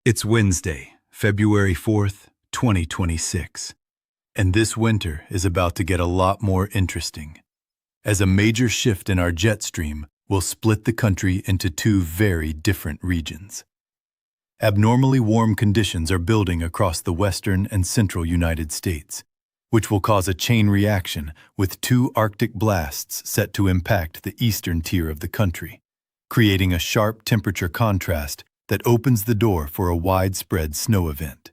It's Wednesday, February 4th, 2026, and this winter is about to get a lot more interesting, as a major shift in our jet stream will split the country into two very different regions. Abnormally warm conditions are building across the western and central United States, which will cause a chain reaction with two Arctic blasts set to impact the eastern tier of the country, creating a sharp temperature contrast that opens the door for a widespread snow event.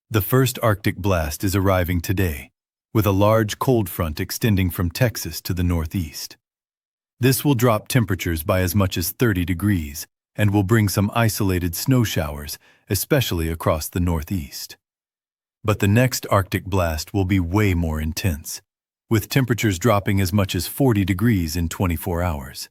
The first Arctic blast is arriving today, with a large cold front extending from Texas to the northeast. This will drop temperatures by as much as 30 degrees and will bring some isolated snow showers, especially across the northeast. But the next Arctic blast will be way more intense, with temperatures dropping as much as 40 degrees in 24 hours.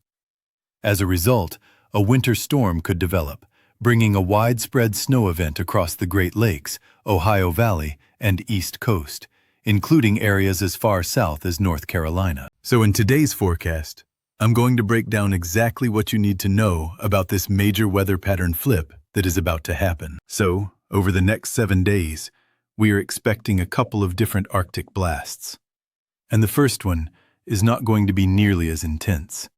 As a result, a winter storm could develop, bringing a widespread snow event across the Great Lakes, Ohio Valley, and East Coast, including areas as far south as North Carolina. So in today's forecast, I'm going to break down exactly what you need to know about this major weather pattern flip that is about to happen. So, over the next 7 days, we are expecting a couple of different Arctic blasts. And the first one is not going to be nearly as intense.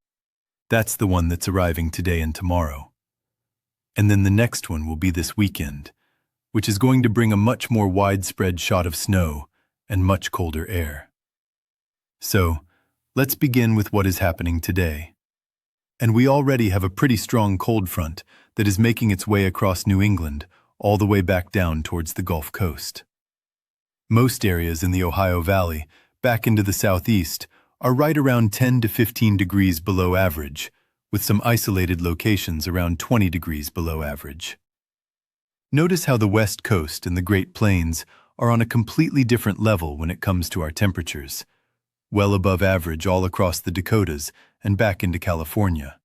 That's the one that's arriving today and tomorrow. And then the next one will be this weekend, which is going to bring a much more widespread shot of snow and much colder air. So, let's begin with what is happening today. And we already have a pretty strong cold front that is making its way across New England all the way back down towards the Gulf Coast. Most areas in the Ohio Valley, back into the southeast, are right around 10 to 15 degrees below average, with some isolated locations around 20 degrees below average. Notice how the West Coast and the Great Plains are on a completely different level when it comes to our temperatures, well above average all across the Dakotas and back into California.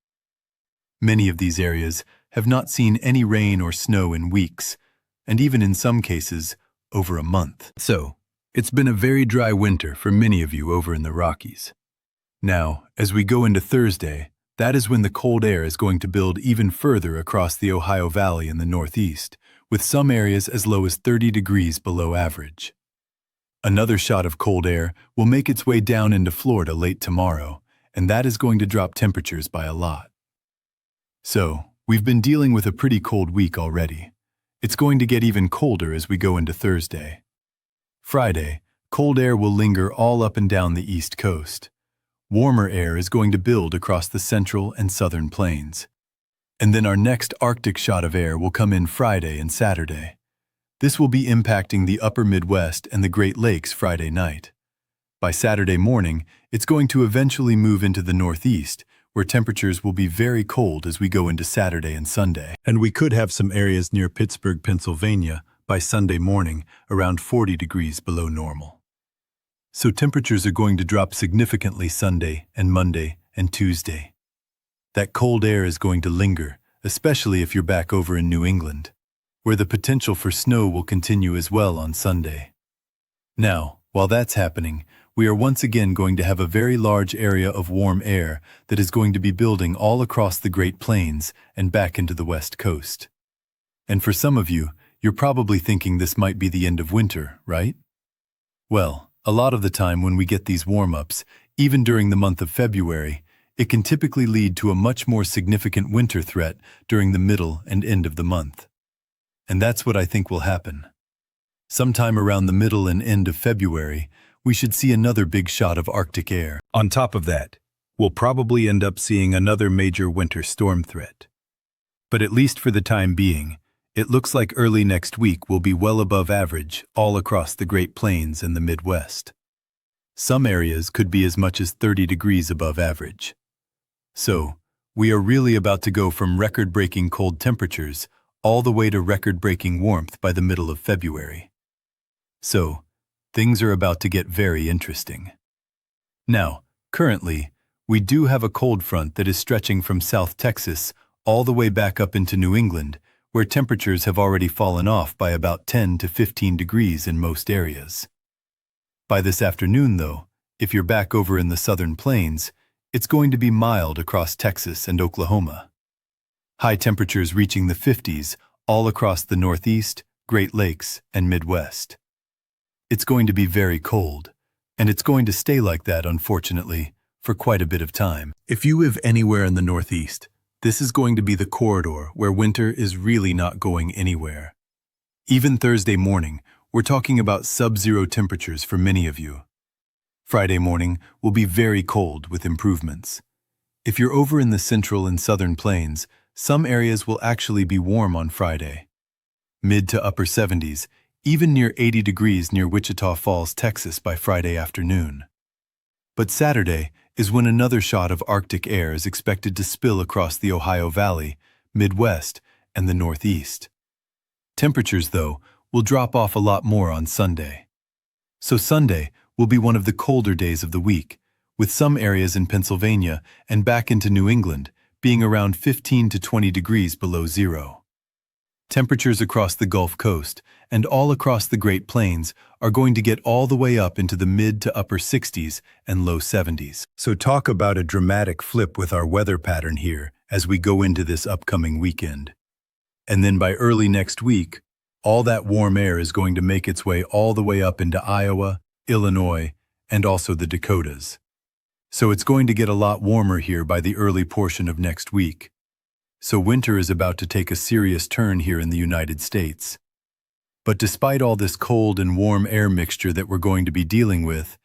Many of these areas have not seen any rain or snow in weeks, and even in some cases, over a month. So, it's been a very dry winter for many of you over in the Rockies. Now, as we go into Thursday, that is when the cold air is going to build even further across the Ohio Valley in the northeast, with some areas as low as 30 degrees below average. Another shot of cold air will make its way down into Florida late tomorrow, and that is going to drop temperatures by a lot. So, we've been dealing with a pretty cold week already. It's going to get even colder as we go into Thursday. Friday, cold air will linger all up and down the East Coast. Warmer air is going to build across the central and southern plains. And then our next Arctic shot of air will come in Friday and Saturday. This will be impacting the upper Midwest and the Great Lakes Friday night. By Saturday morning, it's going to eventually move into the Northeast, where temperatures will be very cold as we go into Saturday and Sunday. And we could have some areas near Pittsburgh, Pennsylvania, by Sunday morning, around 40 degrees below normal. So temperatures are going to drop significantly Sunday and Monday and Tuesday. That cold air is going to linger, especially if you're back over in New England, where the potential for snow will continue as well on Sunday. Now, while that's happening, we are once again going to have a very large area of warm air that is going to be building all across the Great Plains and back into the West Coast. And for some of you, you're probably thinking this might be the end of winter, right? Well, a lot of the time when we get these warm-ups, even during the month of February, it can typically lead to a much more significant winter threat during the middle and end of the month. And that's what I think will happen. Sometime around the middle and end of February, we should see another big shot of Arctic air. On top of that, we'll probably end up seeing another major winter storm threat. But at least for the time being, it looks like early next week will be well above average all across the Great Plains and the Midwest. Some areas could be as much as 30 degrees above average. So, we are really about to go from record-breaking cold temperatures all the way to record-breaking warmth by the middle of February. So, things are about to get very interesting. Now, currently, we do have a cold front that is stretching from South Texas all the way back up into New England, where temperatures have already fallen off by about 10 to 15 degrees in most areas. By this afternoon, though, if you're back over in the southern plains, it's going to be mild across Texas and Oklahoma. High temperatures reaching the 50s all across the Northeast, Great Lakes, and Midwest. It's going to be very cold, and it's going to stay like that, unfortunately, for quite a bit of time. If you live anywhere in the Northeast, this is going to be the corridor where winter is really not going anywhere. Even Thursday morning, we're talking about sub-zero temperatures for many of you. Friday morning will be very cold with improvements. If you're over in the central and southern plains, some areas will actually be warm on Friday. Mid to upper 70s, even near 80 degrees near Wichita Falls, Texas by Friday afternoon. But Saturday is when another shot of Arctic air is expected to spill across the Ohio Valley, Midwest, and the Northeast. Temperatures, though, will drop off a lot more on Sunday. So Sunday will be one of the colder days of the week, with some areas in Pennsylvania and back into New England being around 15 to 20 degrees below zero. Temperatures across the Gulf Coast and all across the Great Plains are going to get all the way up into the mid to upper 60s and low 70s. So talk about a dramatic flip with our weather pattern here as we go into this upcoming weekend. And then by early next week, all that warm air is going to make its way all the way up into Iowa, Illinois, and also the Dakotas. So it's going to get a lot warmer here by the early portion of next week. So winter is about to take a serious turn here in the United States. But despite all this cold and warm air mixture that we're going to be dealing with,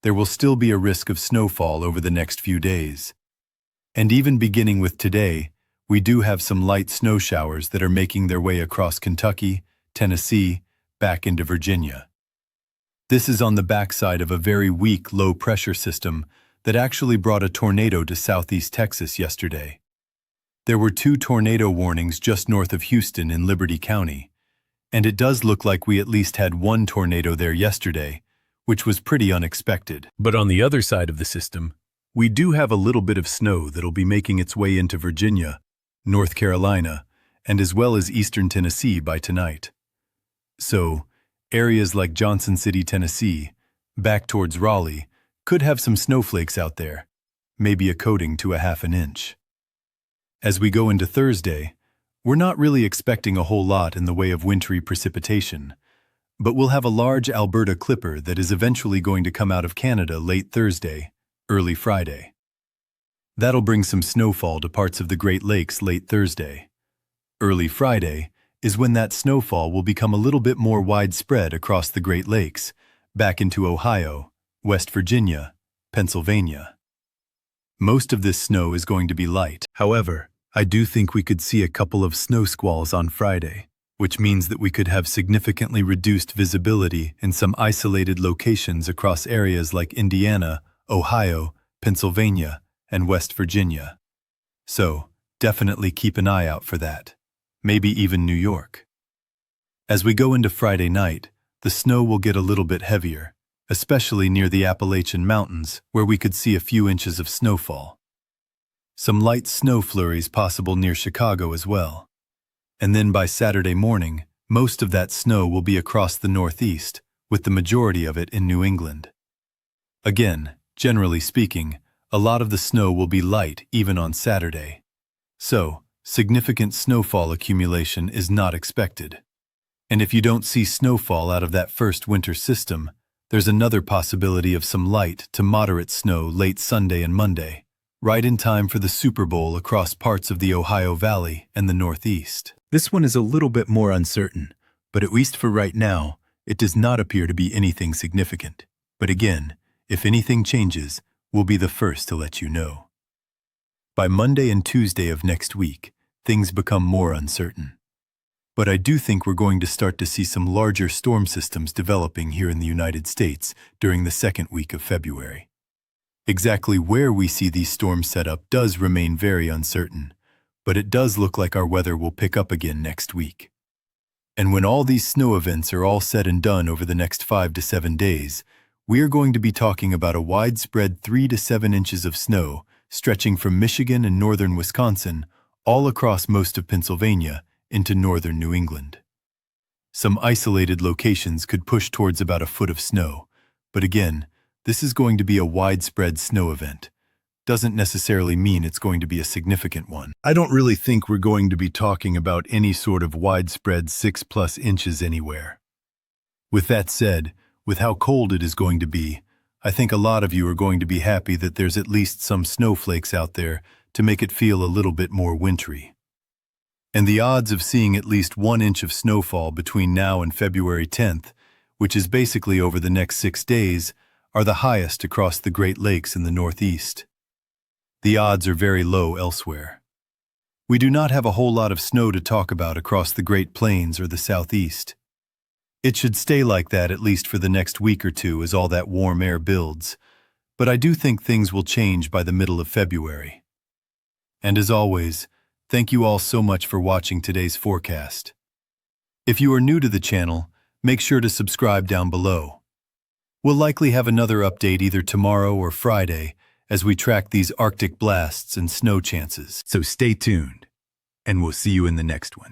there will still be a risk of snowfall over the next few days. And even beginning with today, we do have some light snow showers that are making their way across Kentucky, Tennessee, back into Virginia. This is on the backside of a very weak low-pressure system that actually brought a tornado to southeast Texas yesterday. There were 2 tornado warnings just north of Houston in Liberty County, and it does look like we at least had 1 tornado there yesterday, which was pretty unexpected. But on the other side of the system, we do have a little bit of snow that'll be making its way into Virginia, North Carolina, and as well as eastern Tennessee by tonight. So, areas like Johnson City, Tennessee, back towards Raleigh, could have some snowflakes out there, maybe a coating to a half an inch. As we go into Thursday, we're not really expecting a whole lot in the way of wintry precipitation, but we'll have a large Alberta clipper that is eventually going to come out of Canada late Thursday, early Friday. That'll bring some snowfall to parts of the Great Lakes late Thursday. Early Friday is when that snowfall will become a little bit more widespread across the Great Lakes, back into Ohio, West Virginia, Pennsylvania. Most of this snow is going to be light. However, I do think we could see a couple of snow squalls on Friday, which means that we could have significantly reduced visibility in some isolated locations across areas like Indiana, Ohio, Pennsylvania, and West Virginia. So, definitely keep an eye out for that. Maybe even New York. As we go into Friday night, the snow will get a little bit heavier, especially near the Appalachian Mountains, where we could see a few inches of snowfall. Some light snow flurries possible near Chicago as well. And then by Saturday morning, most of that snow will be across the Northeast, with the majority of it in New England. Again, generally speaking, a lot of the snow will be light even on Saturday. So, significant snowfall accumulation is not expected. And if you don't see snowfall out of that first winter system, there's another possibility of some light to moderate snow late Sunday and Monday, right in time for the Super Bowl across parts of the Ohio Valley and the Northeast. This one is a little bit more uncertain, but at least for right now, it does not appear to be anything significant. But again, if anything changes, we'll be the first to let you know. By Monday and Tuesday of next week, things become more uncertain. But I do think we're going to start to see some larger storm systems developing here in the United States during the second week of February. Exactly where we see these storms set up does remain very uncertain, but it does look like our weather will pick up again next week. And when all these snow events are all said and done over the next 5 to 7 days, we are going to be talking about a widespread 3 to 7 inches of snow stretching from Michigan and northern Wisconsin all across most of Pennsylvania into northern New England. Some isolated locations could push towards about a foot of snow, but again, this is going to be a widespread snow event, doesn't necessarily mean it's going to be a significant one. I don't really think we're going to be talking about any sort of widespread 6+ inches anywhere. With that said, with how cold it is going to be, I think a lot of you are going to be happy that there's at least some snowflakes out there to make it feel a little bit more wintry. And the odds of seeing at least 1 inch of snowfall between now and February 10th, which is basically over the next 6 days, are the highest across the Great Lakes in the Northeast. The odds are very low elsewhere. We do not have a whole lot of snow to talk about across the Great Plains or the Southeast. It should stay like that at least for the next week or two as all that warm air builds, but I do think things will change by the middle of February. And as always, thank you all so much for watching today's forecast. If you are new to the channel, make sure to subscribe down below. We'll likely have another update either tomorrow or Friday as we track these Arctic blasts and snow chances. So stay tuned, and we'll see you in the next one.